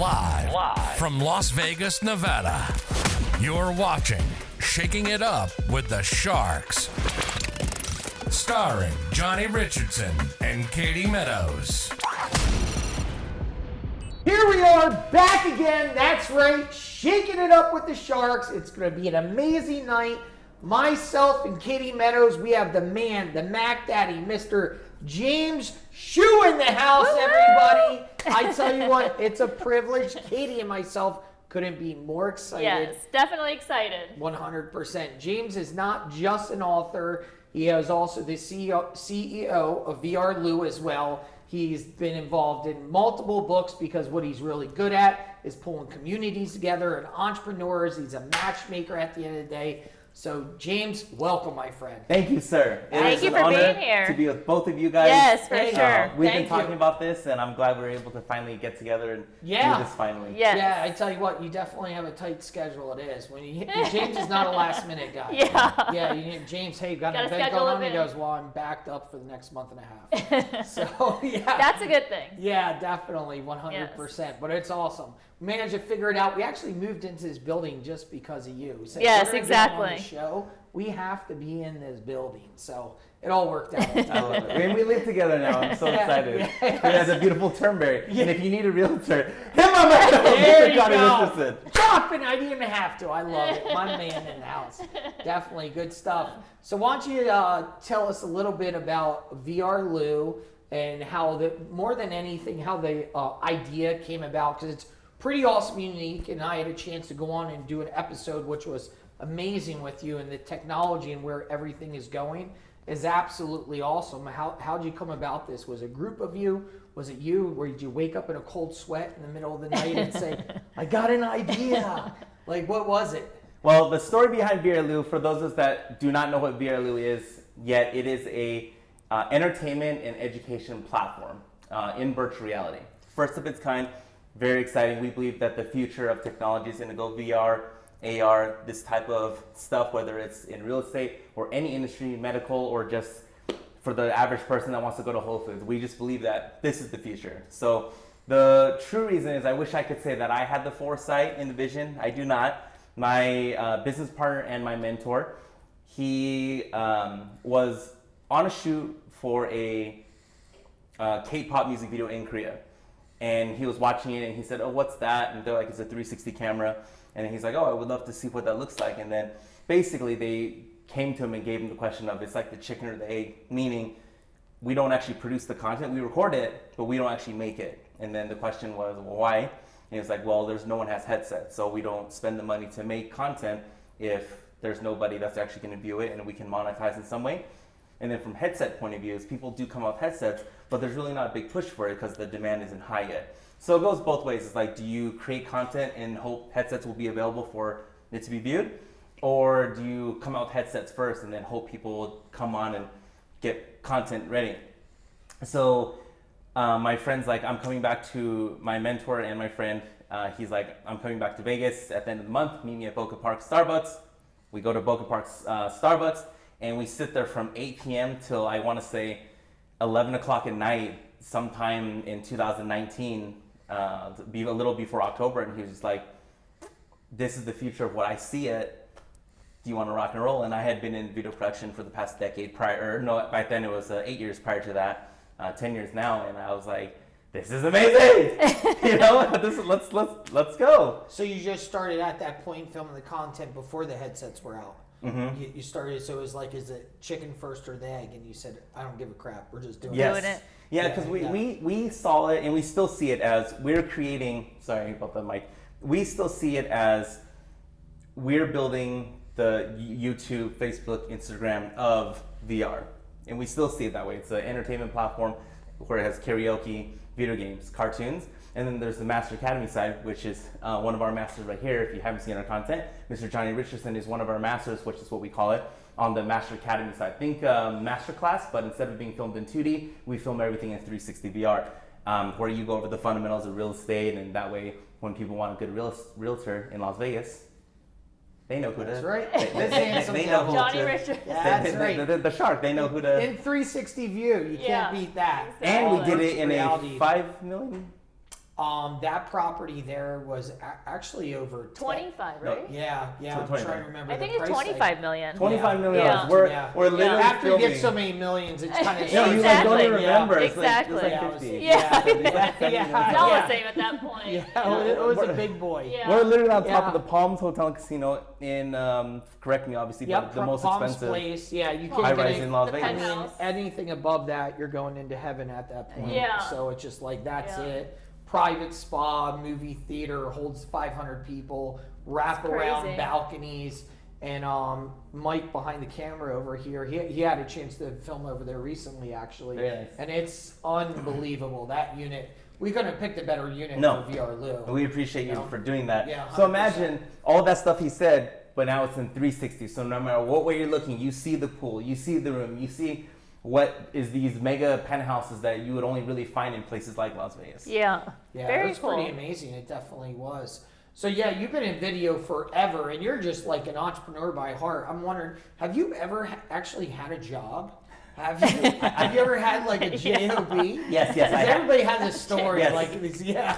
Live from Las Vegas, Nevada. You're watching Shaking It Up with the Sharks. Starring Johnny Richardson and Katie Meadows. Here we are, back again. That's right, shaking it up with the Sharks. It's going to be an amazing night. Myself and Katie Meadows, we have the man, the Mac Daddy, Mr. James Hsu in the house, everybody. I tell you what, it's a privilege. Katie and myself couldn't be more excited. Yes, definitely excited. 100%. James is not just an author. He is also the CEO of VR Lou as well. He's been involved in multiple books because what he's really good at is pulling communities together and entrepreneurs. He's a matchmaker at the end of the day. So, James, welcome, my friend. Thank you, sir. Thank you for being here. To be with both of you guys. Yes, for sure. We've been talking about this, and I'm glad we're able to finally get together and do this finally. Yes. Yeah, I tell you what, you definitely have a tight schedule. It is. James is not a last-minute guy. Yeah. James, hey, got an event going on? He goes, well, I'm backed up for the next month and a half. So, yeah. That's a good thing. Yeah, definitely, 100%. Yes. But it's awesome. We managed to figure it out. We actually moved into this building just because of you. So yes, if we're exactly. on the show, we have to be in this building. So it all worked out. I love it. And we live together now. I'm so excited. Yes. He has a beautiful Turnberry. Yeah. And if you need a realtor, him on my show, Mr. Johnny Richardson. Chopping, I didn't even have to. I love it. My man in the house. Definitely good stuff. So why don't you tell us a little bit about VR Lou and how more than anything, how the idea came about, because it's pretty awesome, unique, and I had a chance to go on and do an episode which was amazing with you, and the technology and where everything is going is absolutely awesome. How did you come about this? Was it a group of you? Was it you? Or did you wake up in a cold sweat in the middle of the night and say, I got an idea? Like, what was it? Well, the story behind VR Lou, for those of us that do not know what VR Lou is yet, it is a entertainment and education platform in virtual reality. First of its kind. Very exciting. We believe that the future of technology is going to go VR, AR, this type of stuff, whether it's in real estate or any industry, medical, or just for the average person that wants to go to Whole Foods. We just believe that this is the future. So the true reason is I wish I could say that I had the foresight and the vision. I do not. My business partner and my mentor, he was on a shoot for a K-pop music video in Korea. And he was watching it and he said, oh, what's that? And they're like, it's a 360 camera. And he's like, oh, I would love to see what that looks like. And then basically they came to him and gave him the question of, it's like the chicken or the egg, meaning we don't actually produce the content. We record it, but we don't actually make it. And then the question was, well, why? And he was like, well, no one has headsets. So we don't spend the money to make content if there's nobody that's actually going to view it and we can monetize in some way. And then from headset point of view, is people do come out with headsets, but there's really not a big push for it because the demand isn't high yet. So it goes both ways. It's like, do you create content and hope headsets will be available for it to be viewed? Or do you come out with headsets first and then hope people will come on and get content ready? So my friend's like, I'm coming back to my mentor and my friend. He's like, I'm coming back to Vegas at the end of the month. Meet me at Boca Park Starbucks. We go to Boca Park Starbucks. And we sit there from 8 p.m. till I want to say 11 o'clock at night, sometime in 2019, a little before October. And he was just like, this is the future of what I see it. Do you want to rock and roll? And I had been in video production for the past decade prior. No, back then it was 8 years prior to that, 10 years now. And I was like, this is amazing. Let's go. So you just started at that point filming the content before the headsets were out. Mm-hmm. You started, so it was like, is it chicken first or the egg? And you said, I don't give a crap. We're just doing it. Yeah, because we saw it and we still see it as we're creating, sorry about the mic. We still see it as we're building the YouTube, Facebook, Instagram of VR. And we still see it that way. It's an entertainment platform where it has karaoke, video games, cartoons. And then there's the Master Academy side, which is one of our masters right here. If you haven't seen our content, Mr. Johnny Richardson is one of our masters, which is what we call it, on the Master Academy side. Think masterclass, but instead of being filmed in 2D, we film everything in 360 VR, where you go over the fundamentals of real estate, and that way, when people want a good realtor in Las Vegas, they know who to. That's right. They know who Johnny to. Richardson. Yeah, that's right. The shark. They know who to. In 360 view, you can't beat that. And we did it in a reality. 5 million That property there was actually over 25, right? Yeah, I'm 25. trying to remember. I think the it's price 25 million. $25 million. Yeah. We're literally After you filming. get so many millions, it's kind of No, you like don't even Exactly. remember. Yeah. It's like, Exactly. It's like 50. Yeah. It's all Yeah. the same at that point. it was a big boy. Yeah. We're literally on top Yeah. of the Palms Hotel and Casino in, correct me obviously, Yep, but the from most Palms expensive Place. Yeah, you Palms can't high get rise in Las The Vegas. penthouse. anything above that. You're going into heaven at that point. Yeah. So it's just like that's Yeah. it. Private spa, movie theater, holds 500 people, wraparound crazy. balconies, and Mike behind the camera over here. He had a chance to film over there recently, actually, Very nice. and it's unbelievable. That unit, we couldn't have picked a better unit No. for VR Lou. We appreciate you No. for doing that. Yeah, So 100%. imagine all that stuff he said, but now it's in 360. So no matter what way you're looking, you see the pool, you see the room, you see what is these mega penthouses that you would only really find in places like Las Vegas. Yeah. Yeah, Very it was cool. pretty amazing. It definitely was. So yeah, you've been in video forever, and you're just like an entrepreneur by heart. I'm wondering, have you ever actually had a job? Have you ever had like a job? Yes, I had. Everybody has a story Yes. like this. Yeah.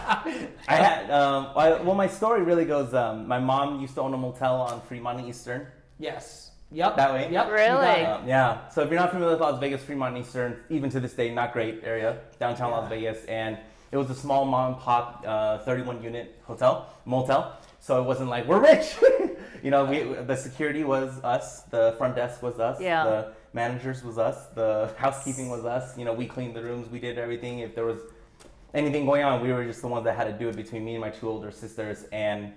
I had, well, my story really goes, my mom used to own a motel on Fremont and Eastern. Yes. Yep. That way? Yep. you Really? got it. Yeah, so if you're not familiar with Las Vegas, Fremont and Eastern, even to this day, not great area, downtown Yeah. Las Vegas, and it was a small mom and pop 31 unit motel, so it wasn't like, we're rich! The security was us, the front desk was us, Yeah. the managers was us, the housekeeping was us, we cleaned the rooms, we did everything. If there was anything going on, we were just the ones that had to do it between me and my two older sisters, and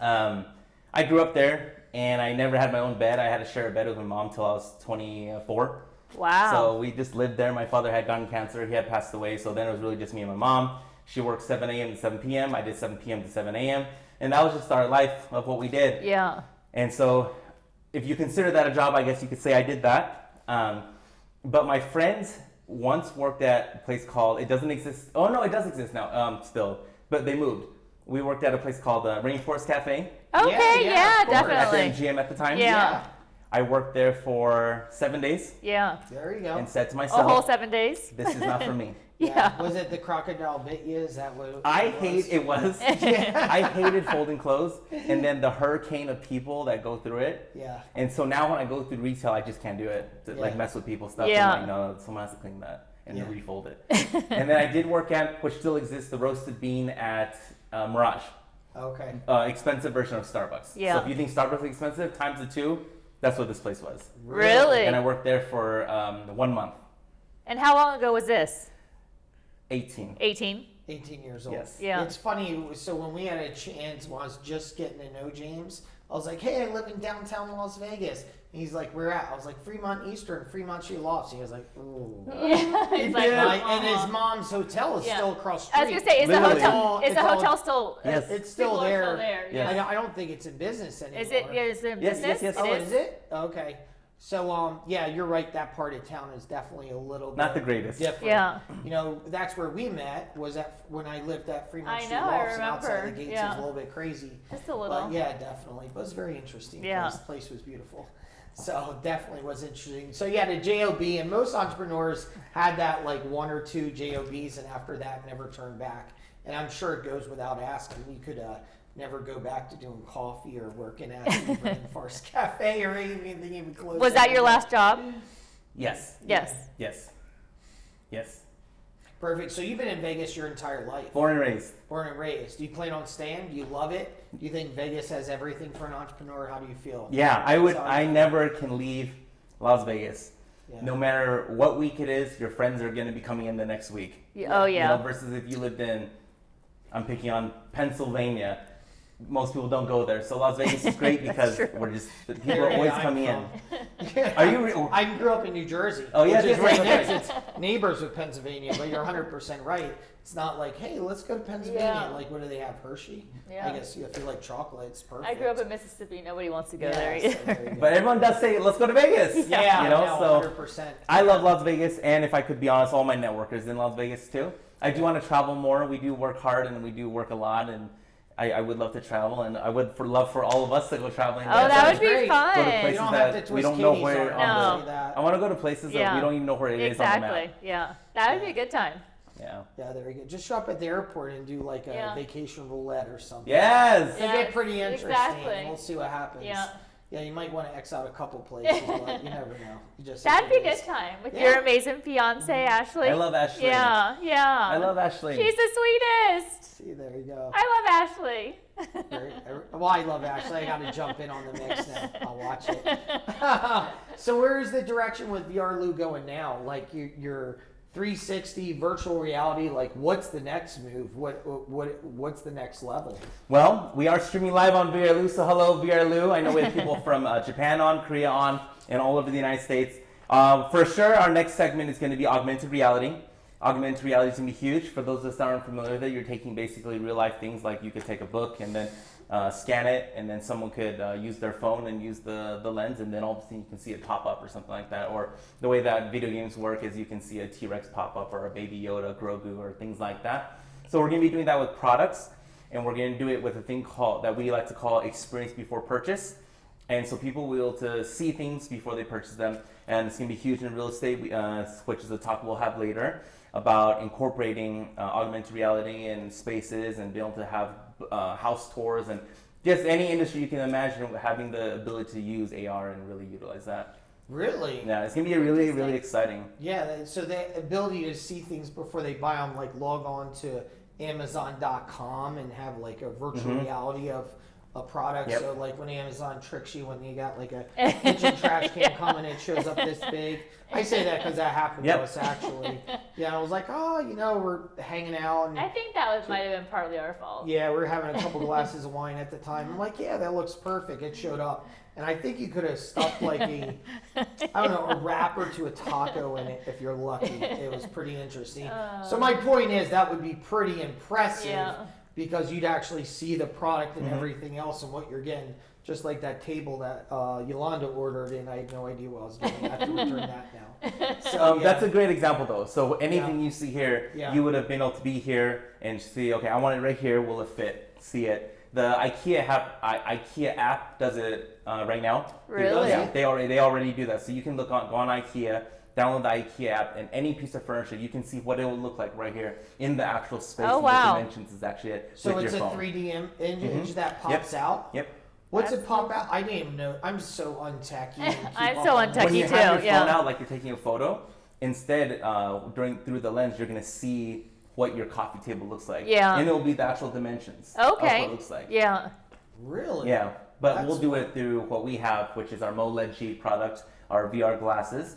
I grew up there, and I never had my own bed. I had to share a bed with my mom till I was 24. Wow. So we just lived there. My father had gotten cancer. He had passed away. So then it was really just me and my mom. She worked 7 a.m. to 7 p.m. I did 7 p.m. to 7 a.m. And that was just our life of what we did. Yeah. And so if you consider that a job, I guess you could say I did that. But my friends once worked at a place called, it doesn't exist. Oh, no, it does exist now still. But they moved. We worked at a place called Rainforest Cafe. Okay, yeah, of course. At the definitely. MGM at the time. Yeah. I worked there for 7 days Yeah. There you go. and said to A myself, whole 7 days? this is not for me. Yeah. Was it the crocodile bit you? Is that what It was. I hated folding clothes, and then the hurricane of people that go through it. Yeah. And so now when I go through retail, I just can't do it to like Yeah. mess with people's stuff. Yeah. I'm like, no, someone has to clean that and Yeah. refold it. And then I did work at, which still exists, the roasted bean at Mirage. Okay. Expensive version of Starbucks. Yeah. So if you think Starbucks is expensive, times the two, that's what this place was. Really? And I worked there for 1 month. And how long ago was this? 18. 18? 18 years old. Yes. Yeah. It's funny. So when we had a chance, when I was just getting to know James, I was like, "Hey, I live in downtown Las Vegas." And he's like, "Where at?" I was like, "Fremont Eastern, Fremont She Lofts." He was like, "Ooh." Yeah. It's like, And his mom's hotel is Yeah. still across the I was street. gonna say, is the Literally. hotel is It's the all- hotel still? Yes. It's still people are there. Still there. Yes. Yeah. I don't think it's in business anymore. Is it? Is it in Yes, business? yes, yes. Oh, is it? Okay. So, yeah, you're right. That part of town is definitely a little bit Not the greatest. different. Yeah. That's where we met. Was at when I lived at Fremont I Street know, I Lofts, and outside the remember. gates Yeah. is a little bit crazy. Just a little. But yeah, definitely. But it was very interesting. Yeah. The place was beautiful. So definitely was interesting. So yeah, the JOB, and most entrepreneurs had that like 1 or 2 JOBs, and after that never turned back. And I'm sure it goes without asking. We could never go back to doing coffee or working at even Farce Cafe or anything even close. Was that your last job? Yes. Yes. Yes. Yes. Perfect. So you've been in Vegas your entire life. Born and raised. Born and raised. Do you plan on staying? Do you love it? Do you think Vegas has everything for an entrepreneur? How do you feel? Yeah, I would. So- I never can leave Las Vegas. Yeah. No matter what week it is, your friends are going to be coming in the next week. Oh yeah. Versus if you lived in, I'm picking on Pennsylvania. Most people don't go there. So Las Vegas is great because true. we're just people are always I'm coming in. from. Are you? I grew up in New Jersey. Oh, yes, which is yes, right yes, next. It's neighbors with Pennsylvania, but you're 100% right. It's not like, hey, let's go to Pennsylvania. Yeah. Like, what do they have? Hershey. Yeah. I guess if you like chocolate, it's perfect. I grew up in Mississippi. Nobody wants to go there so either. there you go. But everyone does say, "Let's go to Vegas." yeah, you know. no, So 100%. I love Las Vegas, and if I could be honest, all my networkers in Las Vegas too. I do want to travel more. We do work hard, and we do work a lot, and I would love to travel, and I would love for all of us to go traveling. Oh, that would be great. Go to fun. places You don't have that to we twist don't know Katie's where. arm No. and say that. I want to go to places that Yeah. we don't even know where it is on the Exactly. map. Yeah. That would be a good time. Yeah. Yeah, there you go. Just show up at the airport and do like a Yeah. vacation roulette or something. Yes. It'll get pretty interesting. Exactly. We'll see what happens. Yeah. Yeah, you might want to X out a couple places, but you never know. You just That'd be a it good is. time with Yeah. your amazing fiance, Ashley. I love Ashley. Yeah, yeah. I love Ashley. She's the sweetest. See, there you go. I love Ashley. Well, I love Ashley. I got to jump in on the mix now. I'll watch it. So where is the direction with VR Lou going now? Like your 360 virtual reality. Like, what's the next move? What's the next level? Well, we are streaming live on VRLU, so hello VRLU. I know we have people from Japan on, Korea on, and all over the United States. For sure, our next segment is going to be augmented reality. Augmented reality is going to be huge. For those of us that aren't familiar with it, you're taking basically real life things like you could take a book and then scan it, and then someone could use their phone and use the lens, and then all of a sudden you can see it pop up or something like that. Or the way that video games work is you can see a T-Rex pop up or a Baby Yoda, Grogu, or things like that. So we're going to be doing that with products, and we're going to do it with a thing that we like to call experience before purchase. And so people will be able to see things before they purchase them, and it's going to be huge in real estate, which is a talk we'll have later about incorporating augmented reality in spaces and being able to have house tours and just any industry you can imagine having the ability to use AR and really utilize that. Really? Yeah, it's going to be really, really exciting. Yeah, so the ability to see things before they buy them, like log on to Amazon.com and have like a virtual reality of a product. Yep. So like when Amazon tricks you when you got like a kitchen trash can coming, it shows up this big. I say that because that happened to us actually. Yeah, I was like, oh, we're hanging out. And I think that might have been partly our fault. yeah, we were having a couple glasses of wine at the time. I'm like, yeah, that looks perfect. It showed up. And I think you could have stuffed like a wrapper to a taco in it if you're lucky. It was pretty interesting. So my point is that would be pretty impressive because you'd actually see the product and everything else and what you're getting. Just like that table that Yolanda ordered, and I had no idea what I was getting. I have to return that now. So That's a great example, though. So anything you see here, Yeah. you would have been able to be here and see, okay, I want it right here. Will it fit? See it. The IKEA app does it right now. Really? Yeah, they already do that. So you can go on IKEA, download the IKEA app, and any piece of furniture, you can see what it will look like right here in the actual space. Oh, and wow. the dimensions is actually it. So with it's a your phone. 3D image that pops out? Yep. What's it pop out? I didn't even know. I'm so untechy. I'm so untechy. When you too, have your yeah. phone out, like you're taking a photo, instead, through the lens, you're going to see what your coffee table looks like. Yeah. And it'll be the actual dimensions of what Okay. it looks like. Yeah. Really? Yeah. But That's we'll do it through what we have, which is our MoLED G product, our VR glasses,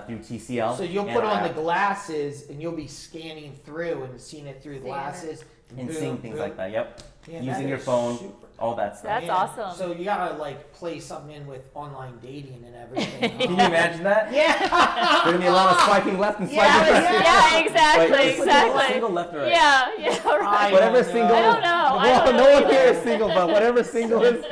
through TCL. So you'll and put our on the app, glasses and you'll be scanning through and seeing it through glasses. and boom, seeing things boom. like that. Yep. Yeah, that Using your is phone, super. all that stuff. That's awesome. So you gotta like play something in with online dating and everything. Can you imagine that? Yeah. There's going to be a lot of swiping left and swiping Yeah, right. Yeah, exactly, Wait, exactly. Single left or right? Yeah, right. Whatever don't know. single. I don't know. I Well, don't no know one either. here is single, but whatever single is.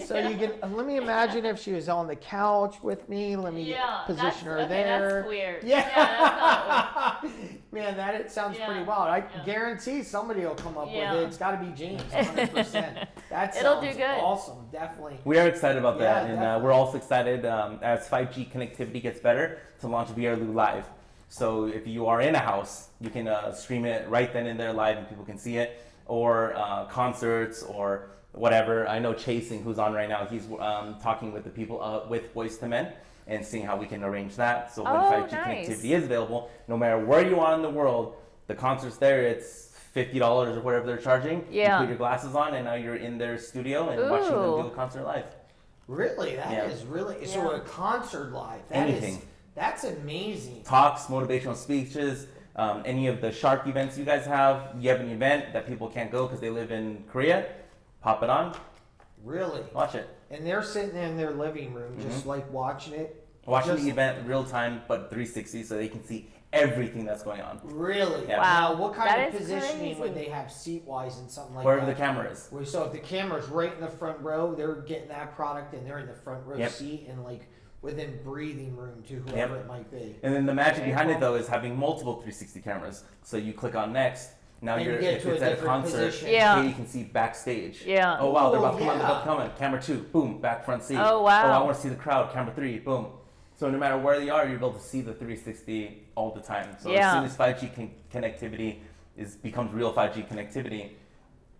So you can let me imagine if she was on the couch with me. Let me Yeah, position her okay, there. That's weird. Yeah. That's not Man, that it sounds Yeah, pretty wild. I yeah. guarantee somebody will come up Yeah. with it. It's got to be James, 100%. That It'll do sounds good. awesome, definitely. We are excited about Yeah, that, and definitely. we're also excited as 5G connectivity gets better to launch VRLU Live. So if you are in a house, you can stream it right then and there live, and people can see it, or concerts or whatever. I know Chasing, who's on right now, he's talking with the people with Voice to Men and seeing how we can arrange that. So when Oh, 5G nice. connectivity is available, no matter where you are in the world, the concert's there. It's $50 or whatever they're charging. Yeah. You put your glasses on, and now you're in their studio and watching them Ooh. do a concert live. Really, that is Yeah. really so Yeah. a concert live. Anything. That's amazing. Talks, motivational speeches, any of the Shark events you guys have. You have an event that people can't go because they live in Korea. Pop it on, Really, watch it. and they're sitting in their living room, just like watching it. Watching Just- the event real time, but 360, so they can see everything that's going on. Really? Yeah. Now, Wow, what kind that of is positioning would crazy. they have seat wise and something like Wherever that? the camera is. So if the camera's right in the front row, they're getting that product and they're in the front row Yep. seat and like within breathing room to whoever it might be. And then the magic Very behind it cool. though is having multiple 360 cameras. So you click on next. Now And you you're get if to a it's at a different concert, position. Yeah. here you can see backstage. Yeah. Oh wow, they're Oh, about to come on, they're about to yeah. come on. Camera 2, boom, back front seat. Oh, wow. Oh, I want to see the crowd. Camera 3, boom. So no matter where they are, you're able to see the 360 all the time. So Yeah. as soon as 5G connectivity becomes real 5G connectivity,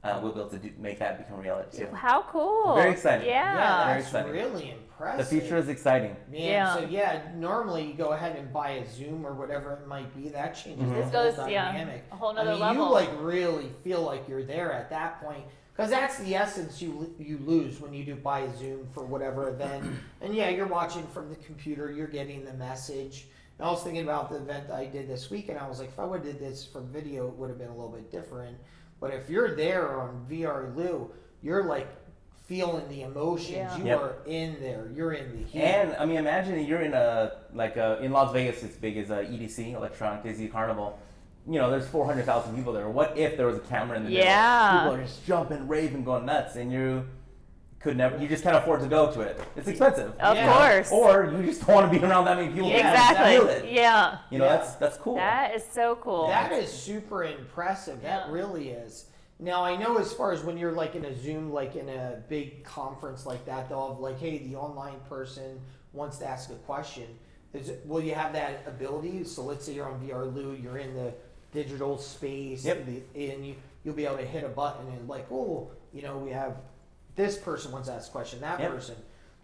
we'll be able to make that become reality too. How cool. Very exciting. Yeah. Yeah, Very that's exciting. really impressive. The future is exciting. Man, Yeah. so yeah, normally you go ahead and buy a Zoom or whatever it might be. That changes Mhm. the This whole goes, yeah, dynamic. a whole I nother mean, level. you like really feel like you're there at that point, because that's the essence you lose when you do buy a Zoom for whatever event. And yeah, you're watching from the computer, you're getting the message. And I was thinking about the event I did this week, and I was like, if I would have did this for video, it would have been a little bit different. But if you're there on VRLU, you're like feeling the emotions. Yeah. You Yep. are in there. You're in the heat. And I mean, imagine you're in in Las Vegas, it's big as a EDC, Electronic Disney Carnival. You know, there's 400,000 people there. What if there was a camera in the middle? Yeah. People are just jumping, raving, going nuts, and you just can't afford to go to it. It's expensive. Of Yeah. course. Or you just don't want to be around that many people. Yeah, exactly. Feel it. Yeah. You know, Yeah. that's cool. That is so cool. That is super impressive. That Yeah. really is. Now I know as far as when you're like in a Zoom, like in a big conference like that, they'll have like, hey, the online person wants to ask a question. Will you have that ability? So let's say you're on VRLU, you're in the digital space, Yep. and you'll be able to hit a button and like, oh, you know, we have this person wants to ask a question, that Yep. person.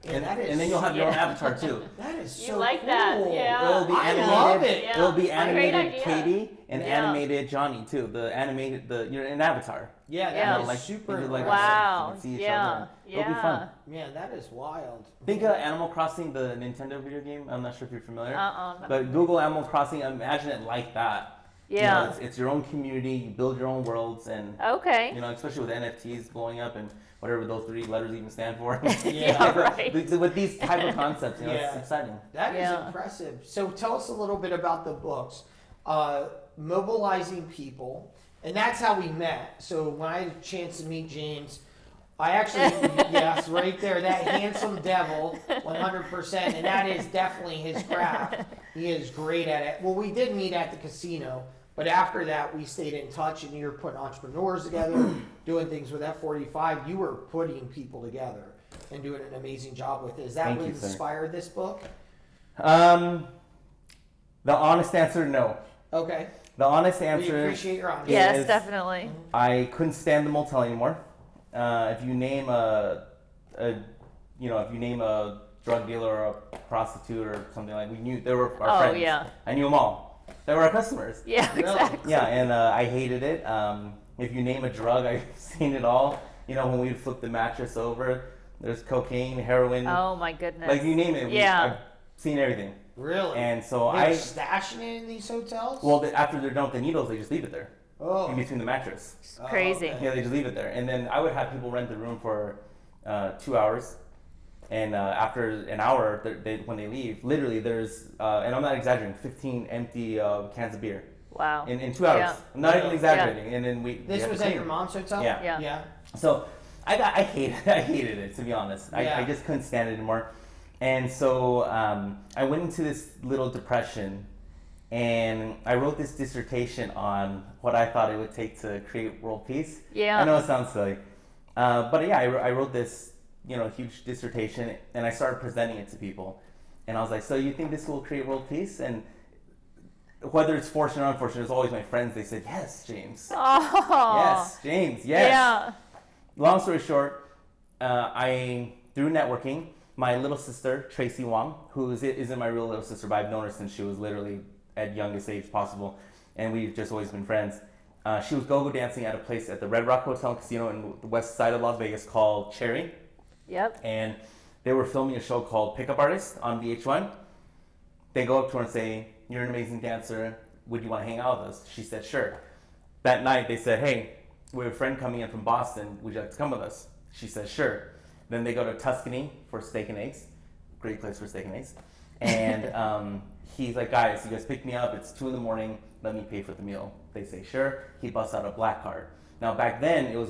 And, that is and then you'll have your own Yeah. avatar too. that is You so like cool. that, yeah. It'll be I animated. love it. Yeah. It'll be Great animated idea. Katie and Yeah. animated Johnny too. You're an avatar. Yeah, that Yeah. is Like, super you like- impressive. Wow. You can see each Yeah. other. Yeah. It'll be fun. Man, that is wild. Think Animal Crossing, the Nintendo video game. I'm not sure if you're familiar. Uh-uh. But Google Animal Crossing, imagine it like that. You know, Yeah. it's your own community. You build your own worlds, and Okay. you know, especially with NFTs blowing up and whatever those 3 letters even stand for. Yeah, right. With these type of concepts, you know, it's Yeah. exciting. That is Yeah. impressive. So tell us a little bit about the books. Mobilizing people. And that's how we met. So when I had a chance to meet James, I actually, yes, right there, that handsome devil, 100%. And that is definitely his craft. He is great at it. Well, we did meet at the casino. But after that, we stayed in touch, and you were putting entrepreneurs together, doing things with F45. You were putting people together and doing an amazing job with it. Is that Thank what you, sir. inspired this book? The honest answer, no. Okay. The honest We answer, appreciate your honesty. Yes, is- definitely. I couldn't stand the motel anymore. If you name a drug dealer or a prostitute or something like, we knew they were our Oh, friends. yeah. I knew them all. They were our customers. Yeah, Really? exactly. Yeah, and I hated it. If you name a drug, I've seen it all. You know, when we'd flip the mattress over, there's cocaine, heroin, Oh my goodness. like you name it. Yeah. I've seen everything. Really? And so They're I, stashing it in these hotels? after they're done with the needles, they just leave it there oh. in between the mattress. It's crazy. okay. Yeah, they just leave it there. And then I would have people rent the room for 2 hours. And after an hour, when they leave, literally there's, and I'm not exaggerating, 15 empty cans of beer Wow. in 2 hours. Yeah. I'm not even Yeah. exaggerating. And then This have was to at clean your it. mom's hotel? Yeah. Yeah. Yeah. So I hated it, to be honest. Yeah. I just couldn't stand it anymore. And so I went into this little depression, and I wrote this dissertation on what I thought it would take to create world peace. Yeah. I know it sounds silly, but yeah, I wrote this, huge dissertation, and I started presenting it to people, and I was like, so you think this will create world peace? And whether it's fortunate or unfortunate, it's always my friends. They said, yes, James. Oh. Yes, James. Yes. Yeah. Long story short, through networking, my little sister, Tracy Wong, who isn't my real little sister, but I've known her since she was literally at youngest age possible, and we've just always been friends. She was go-go dancing at a place at the Red Rock Hotel and Casino in the west side of Las Vegas called Cherry, Yep. and they were filming a show called Pickup Artist on VH1. They go up to her and say, you're an amazing dancer, would you want to hang out with us? She said, sure. That night they said, hey, we have a friend coming in from Boston, would you like to come with us? She said, sure. Then they go to Tuscany for steak and eggs. Great place for steak and eggs. And he's like, guys, you guys pick me up. It's 2 a.m. Let me pay for the meal. They say, sure. He busts out a black card. Now, back then,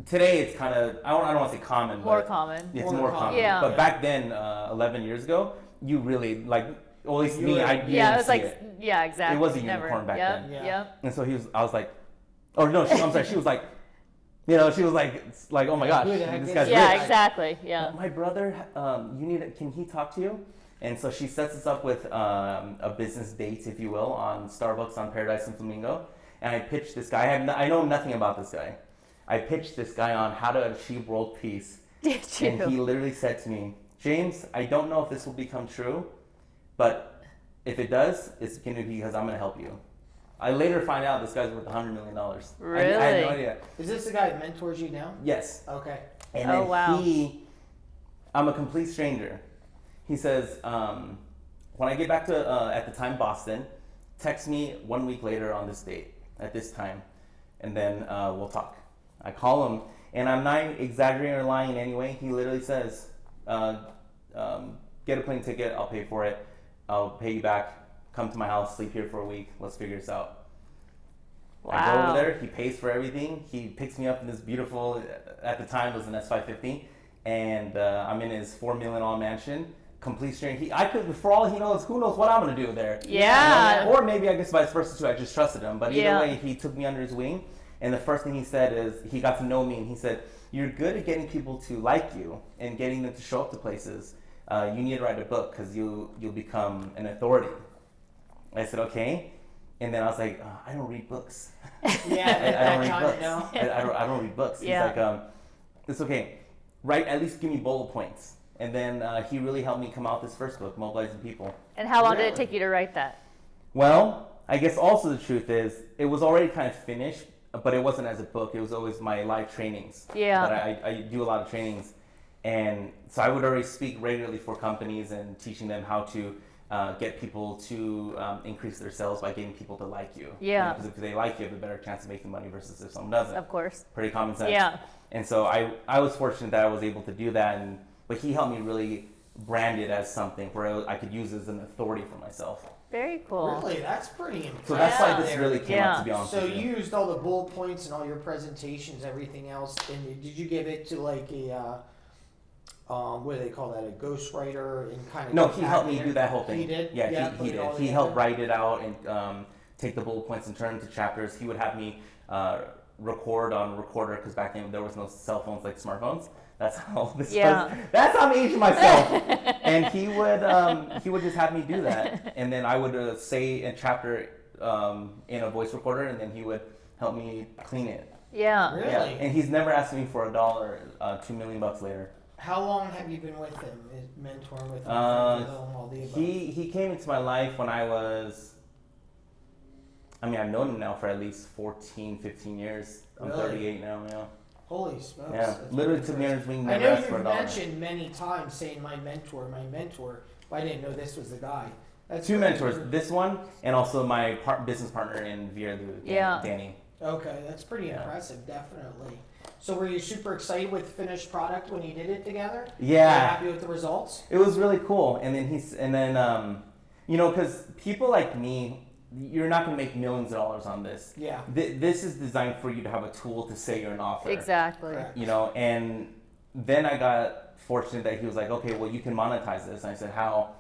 today it's kind of, I don't want to say common. More but common. It's More more common. common. Yeah. But back then, 11 years ago, you really, like, at least You me, were- I Yeah, didn't it was see like, it. yeah, exactly. It was a Never. unicorn back Yep. then. Yeah. Yep. And so I was like, oh no, I'm sorry, she was like, she was like, oh my gosh, Who the heck this is guy's this? Yeah, rich. exactly. Yeah. My brother, can he talk to you? And so she sets us up with a business date, if you will, on Starbucks on Paradise and Flamingo. And I pitched this guy. I know nothing about this guy. I pitched this guy on how to achieve world peace. Did you? And he literally said to me, James, I don't know if this will become true, but if it does, it's going to be because I'm going to help you. I later find out this guy's worth $100 million. Really? I had no idea. Is this the guy that mentors you now? Yes. Okay. And Oh, then wow. I'm a complete stranger. He says, when I get back to, at the time, Boston, text me 1 week later on this date, at this time, and then we'll talk. I call him, and I'm not exaggerating or lying in any way. He literally says, get a plane ticket, I'll pay for it, I'll pay you back, come to my house, sleep here for a week, let's figure this out. Wow. I go over there, he pays for everything, he picks me up in this beautiful, at the time it was an S550, and I'm in his $4 million mansion, complete stranger. I could, for all he knows, who knows what I'm gonna do there. Yeah. Or maybe I guess vice versa too, I just trusted him, but either Yeah. way, he took me under his wing, and the first thing he said is, he got to know me, and he said, you're good at getting people to like you, and getting them to show up to places. You need to write a book, because you'll become an authority. I said, okay. And then I was like, I don't read books. Yeah, I don't read kind books. of know. I don't read books. Yeah. He's like, it's okay. Write, at least give me bullet points. And then he really helped me come out with this first book, Mobilizing People. And how long did Really? it take you to write that? Well, I guess also the truth is, it was already kind of finished, but it wasn't as a book. It was always my live trainings. Yeah. That I do a lot of trainings. And so I would already speak regularly for companies and teaching them how to get people to increase their sales by getting people to like you. Yeah. Because if they like you, you have a better chance of making money versus if someone doesn't. Of course. Pretty common sense. Yeah. And so I was fortunate that I was able to do that, but he helped me really brand it as something where I could use it as an authority for myself. Very cool. Really, that's pretty impressive. So that's why Yeah. this really came out, to be honest So with you used all the bullet points and all your presentations, everything else, and did you give it to like a, what do they call that, a ghostwriter and kind of? No, he helped me do that whole thing. He did? Yeah, put he it all did. He together? helped write it out and take the bullet points and turn them into chapters. He would have me record on recorder, because back then there was no cell phones like smartphones. That's how this Yeah. was. That's how I'm aging myself. And he would just have me do that, and then I would say a chapter in a voice recorder, and then he would help me clean it. Yeah. Really? Yeah. And he's never asked me for $1. $2 million later. How long have you been with him, mentoring with him? All the above? He came into my life when I was, I've known him now for at least 14, 15 years. I'm Really? 38 now, yeah. Holy smokes. Yeah, that's literally pretty took me under his impressive. wing, I never know asked for you've $1. mentioned many times saying my mentor, but I didn't know this was the guy. That's Two pretty mentors, impressive. this one and also my business partner in Vierlu, Yeah. Danny. Okay, that's pretty Yeah. impressive, definitely. So were you super excited with the finished product when you did it together? Yeah. Were you happy with the results? It was really cool. And then because people like me, you're not going to make millions of dollars on this. Yeah. This is designed for you to have a tool to say you're an author. Exactly. Correct. And then I got fortunate that he was like, okay, well, you can monetize this. And I said, how?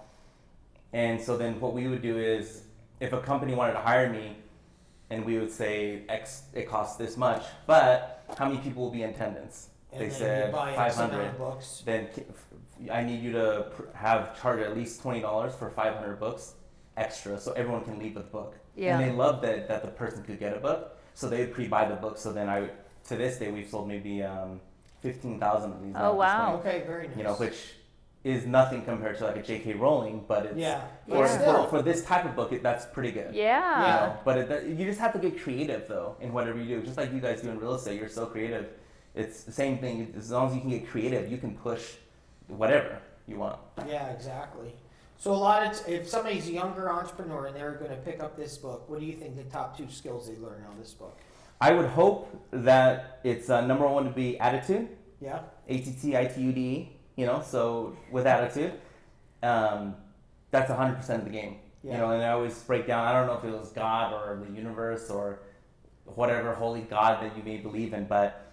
And so then what we would do is, if a company wanted to hire me, and we would say, X, it costs this much, but how many people will be in attendance? And They then said you buy X amount 500. of books. Then I need you to charge at least $20 for 500 books extra, so everyone can leave with a book. Yeah. And they loved that the person could get a book, so they would pre-buy the book. So then to this day, we've sold maybe 15,000 of these. now Oh, at this wow. point. Okay, very nice. Which is nothing compared to like a J.K. Rowling, but it's Yeah. But still. for this type of book, that's pretty good. Yeah. But you just have to get creative though in whatever you do. Just like you guys do in real estate, you're so creative. It's the same thing. As long as you can get creative, you can push whatever you want. Yeah, exactly. So if somebody's a younger entrepreneur and they're going to pick up this book, what do you think the top 2 skills they learn on this book? I would hope that it's number one to be attitude. Yeah. ATTITUDE. So with attitude, that's 100% of the game. Yeah. And I always break down. I don't know if it was God or the universe or whatever holy God that you may believe in, but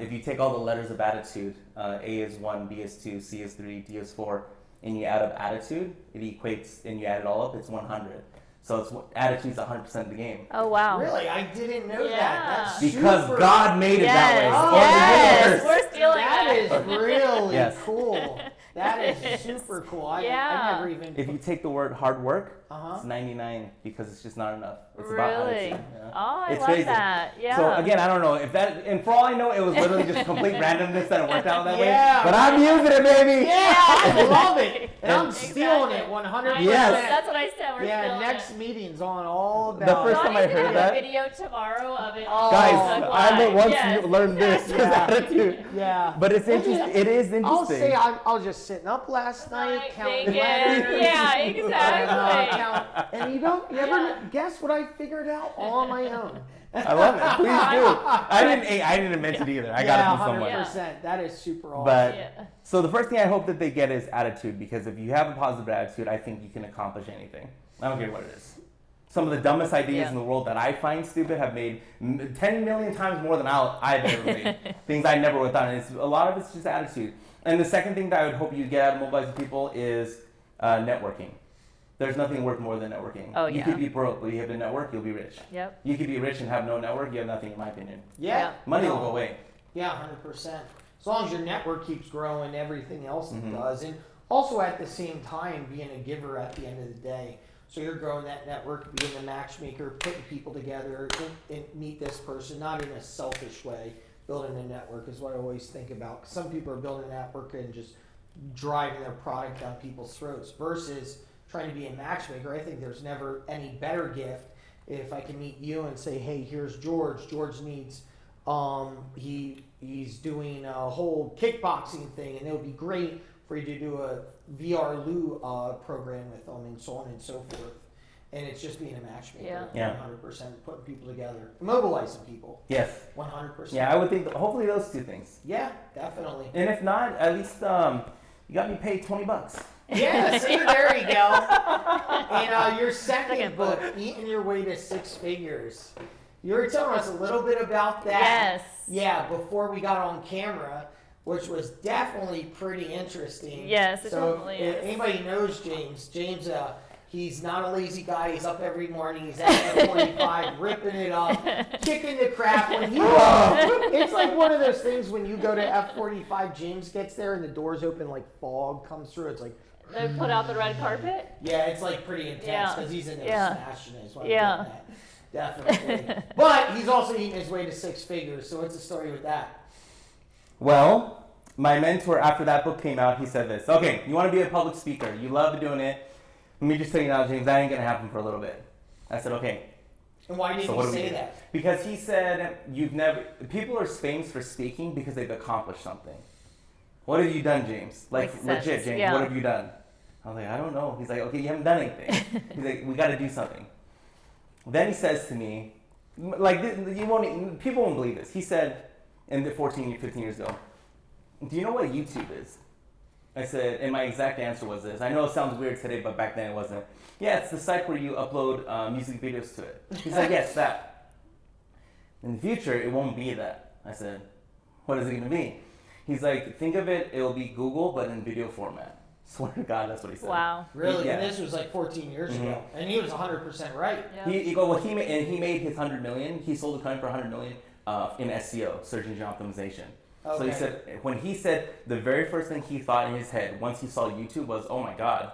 if you take all the letters of attitude, A is 1, B is 2, C is 3, D is 4, and you add up attitude, it equates, and you add it all up, it's 100. So attitude's 100% of the game. Oh, wow. Really? I didn't know Yeah. that. That's Because super. God made it that way. Yes. Or the Yes. universe. We're stealing That that. is really Yes. cool. That is super cool. I never even. If you take the word hard work, Uh-huh. it's 99 because it's just not enough. It's Really? about attitude. Yeah. Oh, I It's love crazy. that. Yeah. So again, I don't know if that, and for all I know, it was literally just complete randomness that it worked out that Yeah. way. But I'm using it, baby. Yeah, I love it. And I'm Exactly. stealing it 100%. Yes. That's what I said. We're Yeah, stealing next it. meeting's on all about The first it. time I Johnny's gonna heard have that- a video tomorrow of it. Oh, Guys, Facebook I'm Live. once Yes. learned this is Yeah. attitude. Yeah. But it's interesting. It is interesting. I'll say I was just sitting up last night Right, counting thinking. letters. Yeah, And, exactly. and you ever guess what I figured out all on my own? I love it. Please do. I didn't invent it either. I got it from somewhere. 100%. That is super awesome. But Yeah. so the first thing I hope that they get is attitude, because if you have a positive attitude, I think you can accomplish anything. I don't care what it is. Some of the dumbest ideas Yeah. in the world that I find stupid have made 10 million times more than I've ever made. Things I never would have done. A lot of it's just attitude. And the second thing that I would hope you get out of mobilizing people is networking. There's nothing worth more than networking. Oh, You yeah. could be broke, but you have a network, you'll be rich. Yep. You could be rich and have no network, you have nothing, in my opinion. yeah. Money No. will go away. Yeah, 100%. As long as your network keeps growing, everything else Mhm. does. And also at the same time, being a giver at the end of the day. So you're growing that network, being a matchmaker, putting people together, and meet this person, not in a selfish way. Building a network is what I always think about. 'Cause some people are building a network and just driving their product down people's throats versus trying to be a matchmaker. I think there's never any better gift if I can meet you and say, hey, here's George. George needs, he's doing a whole kickboxing thing, and it would be great for you to do a VRLU program with them, and so on and so forth. And it's just being a matchmaker, Yeah. 100%, putting people together, mobilizing people, Yes. 100%. Yeah, I would think hopefully those two things. Yeah, definitely. And if not, at least you got me paid $20. Yeah, see, there you go. And your second Second book, book. Eating Your Way to Six Figures. You were telling us a little bit about that. Yes. Yeah, before we got on camera, which was definitely pretty interesting. Yes, it so definitely if is. anybody knows James, he's not a lazy guy. He's up every morning. He's at F45, ripping it up, kicking the crap. When he it's like one of those things when you go to F45, James gets there and the doors open, like fog comes through. It's like, They put out the red carpet. yeah, it's like pretty intense Yeah. because he's in there Yeah. smashing it. Is what I'm Yeah. getting at. Definitely. But he's also eating his way to six figures. So what's the story with that? Well, my mentor after that book came out, he said this. Okay, you want to be a public speaker. You love doing it. Let me just tell you now, James, that ain't going to happen for a little bit. I said, okay. And why did So he what do we say do? that? Because he said people are famous for speaking because they've accomplished something. What have you done, James? Like Success, legit, James, yeah. what have you done? I was like, I don't know. He's like, okay, you haven't done anything. He's like, we got to do something. Then he says to me, like, people won't believe this. He said, 15 years ago, do you know what YouTube is? I said, and my exact answer was this. I know it sounds weird today, but back then it wasn't. Yeah, it's the site where you upload music videos to it. He's like, yes, that. In the future, it won't be that. I said, what is it going to be? He's like, think of it, it'll be Google, but in video format. Swear to God, that's what he said. Wow. Really? Yeah. And this was like 14 years Mhm. ago. And he was 100% right. Yeah. He made his 100 million. He sold the company for 100 million in SEO, search engine optimization. So he Okay. said, when he said the very first thing he thought in his head once he saw YouTube was, oh my God,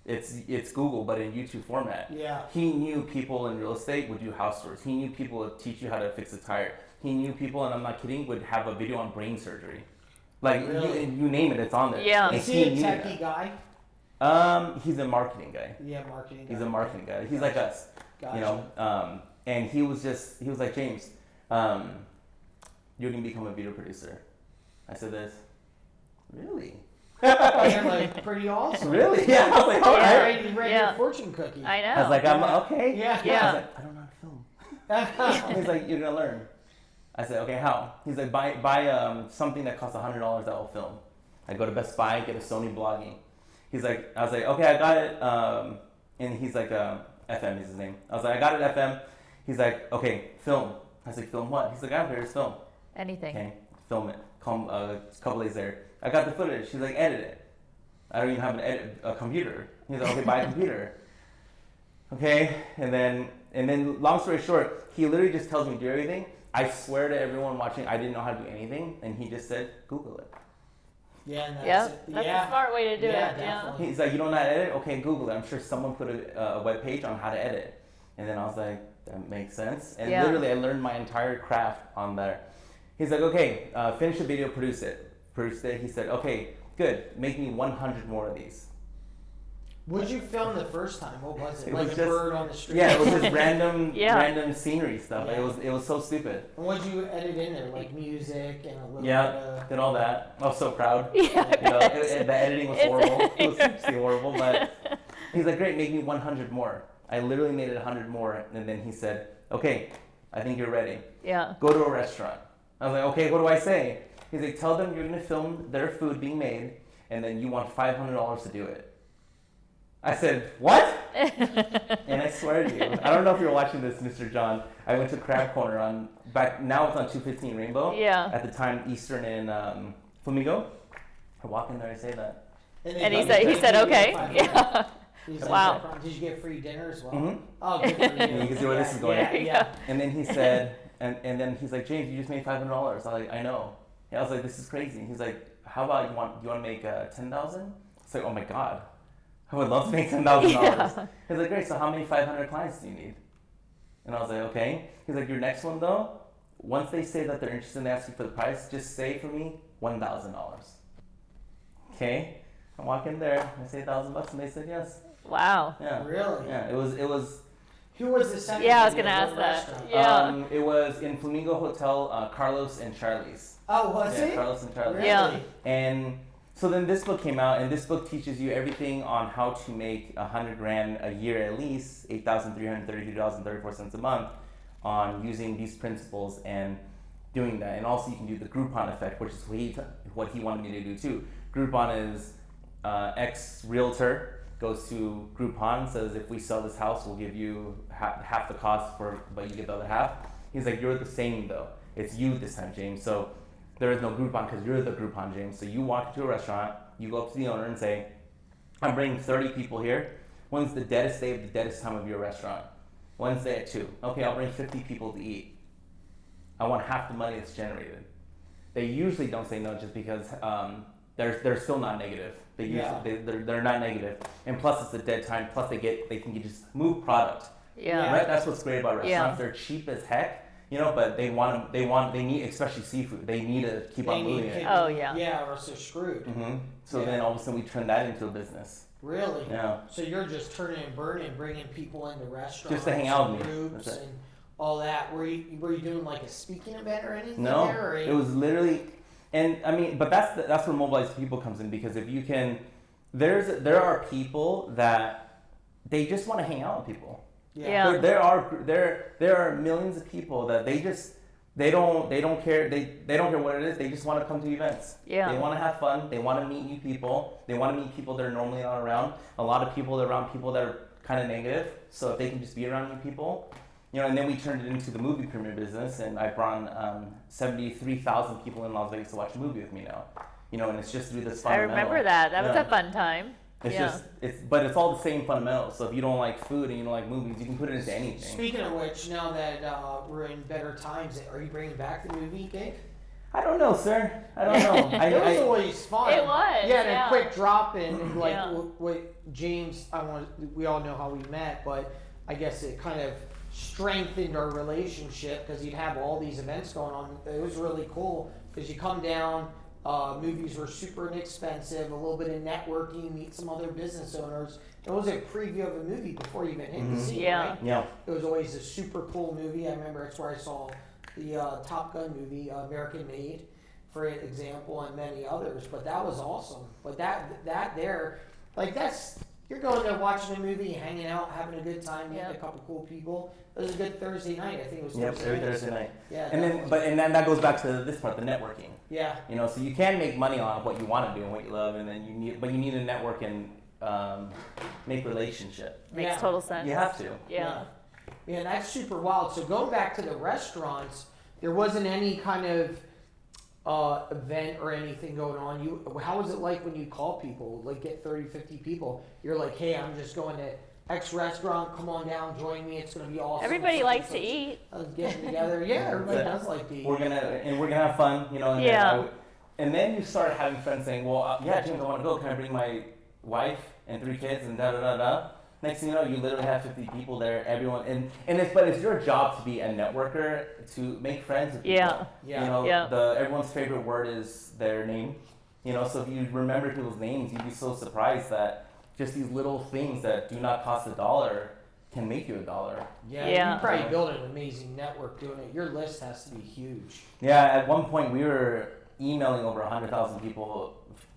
it's Google, but in YouTube format. Yeah. He knew people in real estate would do house tours. He knew people would teach you how to fix a tire. He knew people, and I'm not kidding, would have a video on brain surgery. Like, Really? you name it, it's on there. Yeah. And Is he a knew techie that. guy? He's a marketing guy. Yeah, marketing He's guy. a marketing guy. He's like us. Gotcha. You know, and he was like, James, you're gonna become a video producer. I said this, really? And like, pretty awesome. Really? Yeah. I was like, all Yeah. right. You read Yeah. your fortune cookie. I know. I was like, I'm okay. Yeah. Yeah. I was like, I don't know how to film. He's like, you're gonna learn. I said, okay, how? He's like, buy something that costs $100 that will film. I go to Best Buy, get a Sony blogging. He's like, I was like, okay, I got it. And he's like, FM is his name. I was like, I got it, FM. He's like, okay, film. I was like, film what? He's like, I don't care, just film. Anything. Okay, film it. Come a couple days there. I got the footage. He's like, edit it. I don't even have a computer. He's like, okay, buy a computer. Okay, and then long story short, he literally just tells me do everything. I swear to everyone watching, I didn't know how to do anything, and he just said, Google it. Yeah, and that's Yeah, it. that's Yeah. a smart way to do Yeah, it. definitely. He's like, you don't know how to edit? Okay, Google it. I'm sure someone put a web page on how to edit. And then I was like, that makes sense. And Yeah. literally, I learned my entire craft on there. He's like, okay, finish the video, produce it. Produced it. He said, okay, good. Make me 100 more of these. What'd you film the first time? What was it? It Like was a just- bird on the street? Yeah, it was just random, Yeah. random scenery stuff. Yeah. It was so stupid. And what'd you edit in there? Like music and a little bit Yeah, of... did all that. I was so proud. Yeah, You know, the editing was horrible. It was Yeah. seriously horrible. But he's like, great, make me 100 more. I literally made it 100 more, and then he said, okay, I think you're ready. Yeah. Go to a restaurant. I was like, okay, what do I say? He's like, tell them you're gonna film their food being made, and then you want $500 to do it. I said, what? And I swear to you, I don't know if you're watching this, Mr. John. I went to Crab Corner now it's on 215 Rainbow. Yeah. At the time, Eastern in Flamingo. I walk in there, I say that. And he said, okay. Yeah. Wow. Did you get free dinner as well? Mhm. Oh, good for you. You can see where this is going. Yeah. And then he said, and then he's like, James, you just made $500. I was like, I know. And I was like, this is crazy. He's like, how about you want to make 10,000? It's like, oh my God, I would love to make $10,000. Yeah. He's like, great. So how many 500 clients do you need? And I was like, okay. He's like, your next one though, once they say that they're interested in asking for the price, just say for me $1,000. Okay. I walk in there, I say $1,000, and they said yes. Wow. Yeah. Really? Yeah. It was. Who was the second? Yeah, I was video? gonna ask What that. restaurant? Yeah. It was in Flamingo Hotel, Carlos and Charlie's. Oh, was Yeah, it? Carlos and Charlie. Really? Yeah. And so then this book came out, and this book teaches you everything on how to make $100,000 a year at least, $8,332.34 a month, on using these principles and doing that. And also you can do the Groupon effect, which is what he wanted me to do too. Groupon is ex-realtor goes to Groupon, says if we sell this house, we'll give you half the cost but you get the other half. He's like, you're the same though. It's you this time, James. So there is no Groupon because you're the Groupon, James. So you walk into a restaurant, you go up to the owner and say, I'm bringing 30 people here. When's the deadest day of the deadest time of your restaurant? Wednesday at 2. Okay, I'll bring 50 people to eat. I want half the money that's generated. They usually don't say no just because they're still not negative. They usually, they're not negative. And plus it's a dead time. Plus they can just move product. Yeah. Right? That's what's great about restaurants. Yeah. They're cheap as heck, but they need, especially seafood. They need to keep on moving it. Oh, yeah. Yeah, or else they're screwed. Mm-hmm. So Yeah. then all of a sudden we turn that into a business. Really? Yeah. So you're just turning and burning, bringing people into restaurants, Just to hang out with me. groups, That's it. and all that. Were you doing like a speaking event or anything? No, there, or it was literally, and I mean, but that's where mobilized people comes in, because if you can, there are people that they just want to hang out with people. Yeah. There are millions of people that they don't care what it is. They just want to come to events. Yeah. They want to have fun. They want to meet new people. They want to meet people they're normally not around. A lot of people are around people that are kind of negative. So if they can just be around new people, and then we turned it into the movie premiere business, and I brought 73,000 people in Las Vegas to watch a movie with me now. And it's just through this I fundamental. remember that. That was Yeah. a fun time. It's Yeah. but it's all the same fundamentals. So if you don't like food and you don't like movies, you can put it into anything. Speaking of which, now that we're in better times, are you bringing back the movie gig? I don't know, sir. I don't know. It was always fun. It was, Yeah, and yeah. a quick drop in, and like Yeah. what James, we all know how we met, but I guess it kind of strengthened our relationship because you'd have all these events going on. It was really cool because you come down. Movies were super inexpensive, a little bit of networking, meet some other business owners. It was a preview of a movie before you even hit the scene, Yeah. right? Yeah. It was always a super cool movie. I remember it's where I saw the Top Gun movie, American Made, for example, and many others. But that was awesome. But you're going there watching a movie, hanging out, having a good time, meeting a couple cool people. It was a good Thursday night. I think it was Yep, Thursday every night. Thursday night. Yeah. And then that goes back to this part, the networking. Yeah. So you can make money on what you want to do and what you love, and then you need to network and make relationship. Makes Yeah. total sense. You have to. Yeah. Yeah, that's super wild. So going back to the restaurants, there wasn't any kind of event or anything going on. How was it like when you call people, like get 30, 50 people? You're like, hey, I'm just going to X restaurant. Come on down, join me. It's going to be awesome. Everybody Such likes and to such. eat. Getting together. Yeah, everybody Yeah. does like to eat. We're gonna have fun, and Yeah. then And then you start having friends saying, well, yeah, James, I want to go. Can I bring my wife and 3 kids and da-da-da-da? Next thing you know, you literally have 50 people there, everyone. But it's your job to be a networker, to make friends with people. Yeah. Yeah. You know, Yeah. everyone's favorite word is their name. You know, so if you remember people's names, you'd be so surprised that just these little things that do not cost $1 can make you $1. Yeah, Yeah. you probably build an amazing network doing it. Your list has to be huge. Yeah, at one point we were emailing over 100,000 people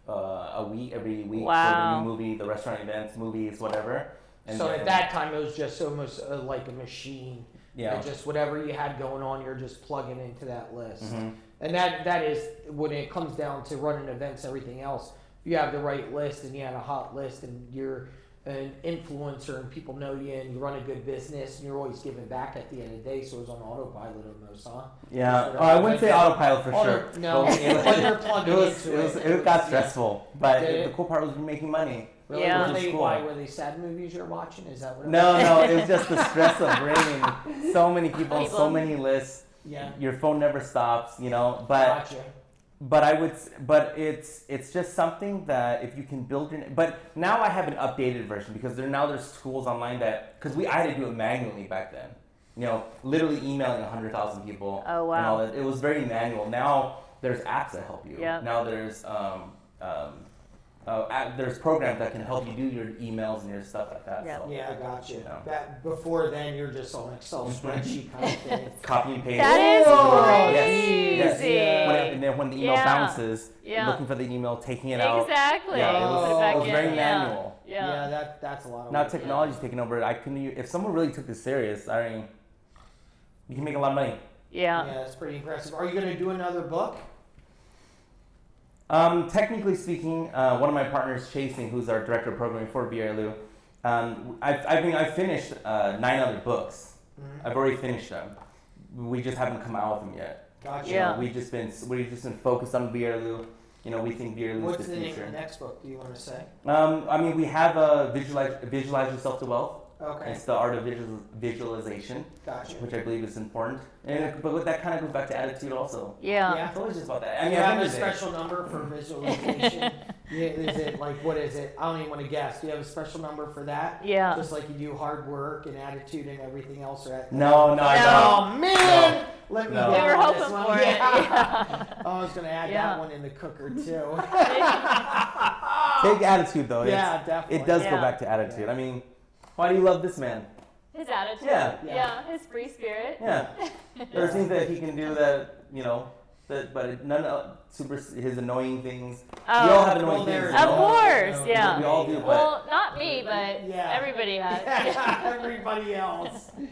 every week for Wow. the new movie, the restaurant events, movies, whatever. And So at that time, it was just almost like a machine. Yeah. And just whatever you had going on, you're just plugging into that list. Mhm. And that is when it comes down to running events, everything else. If you have the right list and you have a hot list and you're an influencer and people know you and you run a good business and you're always giving back at the end of the day, so it was on autopilot almost, huh? Yeah, Just I wouldn't say autopilot for Auto- sure. no, But but you're plugging into it. It got stressful, but Did it? the cool part was making money. Really? Yeah. Were they, Cool. why, were they sad movies you're watching? Is that what it was? No, it was just the stress of bringing so many people, so many lists. Yeah. Your phone never stops, you know. But Gotcha. it's just something that if you can build your. But now I have an updated version because there's tools online that because I had to do it manually back then. You know, literally emailing 100,000 people. Oh, wow. And all that. It was very manual. Now there's apps that help you. Yeah. Now there's programs that can help you do your emails and your stuff like that. Yeah. So, Yeah, I got you. Yeah. That before then, you're just on Excel spreadsheet kind of thing. copy and paste. That is Oh, crazy. Yes. And then when the email Yeah. bounces, Yeah. looking for the email, taking it out. Exactly. Yeah, it was- Put it back it was in. very Yeah. manual. Yeah. That's a lot of Now work. technology's taking over. If someone really took this serious, I mean, you can make a lot of money. Yeah. Yeah, that's pretty impressive. Are you going to do another book? Technically speaking, one of my partners, Chasing, who's our director of programming for BRLU, I've finished 9 other books. Mm-hmm. I've already finished them. We just haven't come out with them yet. Gotcha. You know, Yeah. we've just been focused on BRLU. You know, we think BRLU is What's the the name future. of the next book? Do you want to say? I mean, we have Visualize Yourself to Wealth. Okay. It's the art of visualization, Gotcha. which I believe is important. But that kind of goes back to attitude also. Yeah. It's always just about that. I Do mean, you at have the a end of the day- special number for visualization? Yeah, is it like, what is it? I don't even want to guess. Do you have a special number for that? Yeah. Just like you do hard work and attitude and everything else? Or No, I don't. Oh, man! Let me No. down We were on hoping this one. for it. Yeah. I was going to add Yeah. that one in the cooker, too. Take attitude though. Yeah, definitely. It does go Yeah. back to attitude. Yeah. I mean, why do you love this man? His attitude. Yeah. Yeah. His free spirit. Yeah. There's things that he can do that, you know, but none of his annoying things. Oh. We all have annoying Well, things. there- you Of know? course, yeah. We all do, but Well, not me, but Yeah. everybody has. Everybody else. his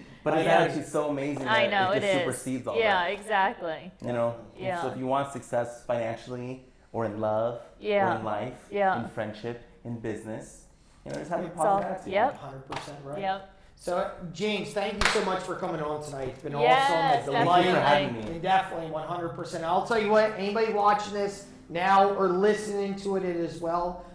Yeah. attitude's so amazing I that know it it just is. supersedes all Yeah, that. exactly. You know? Yeah. So if you want success financially or in love Yeah. or in life, Yeah. in friendship, in business, you know, just have a It's all- positive attitude. yep. 100% right. Yep. So, James, thank you so much for coming on tonight. It's been Yes, awesome. A Thank delight. you for having me. And definitely 100%. I'll tell you what, anybody watching this now or listening to it as well,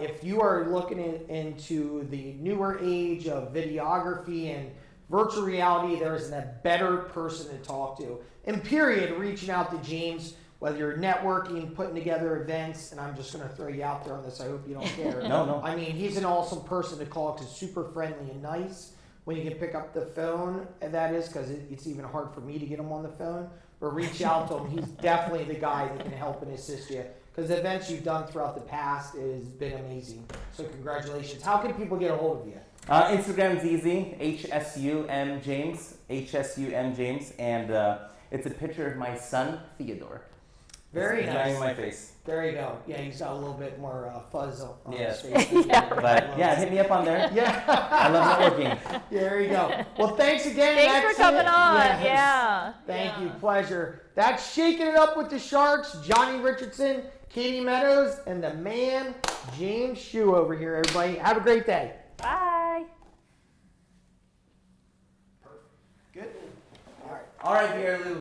if you are looking into the newer age of videography and virtual reality, there isn't a better person to talk to. And period, reaching out to James, whether you're networking, putting together events, and I'm just going to throw you out there on this. I hope you don't care. No. I mean, he's an awesome person to call because super friendly and nice. When you can pick up the phone, and that is because it's even hard for me to get him on the phone. But reach out to him. He's definitely the guy that can help and assist you. Because the events you've done throughout the past has been amazing. So congratulations. How can people get a hold of you? Instagram's easy, HSUM James, and it's a picture of my son Theodore. Very It's nice. on my face. There you go. Yeah, he's got a little bit more fuzz on Yes. his face. But yeah, hit me up on there. Yeah. I love networking. There you go. Well, thanks again. Thanks That's for coming it. on. Yes. Yeah. Thank Yeah. you. Pleasure. That's Shaking It Up with the Sharks. Johnny Richardson, Katie Meadows, and the man, James Hsu over here, everybody. Have a great day. Bye. Good. All right. All right, Pierre Lou.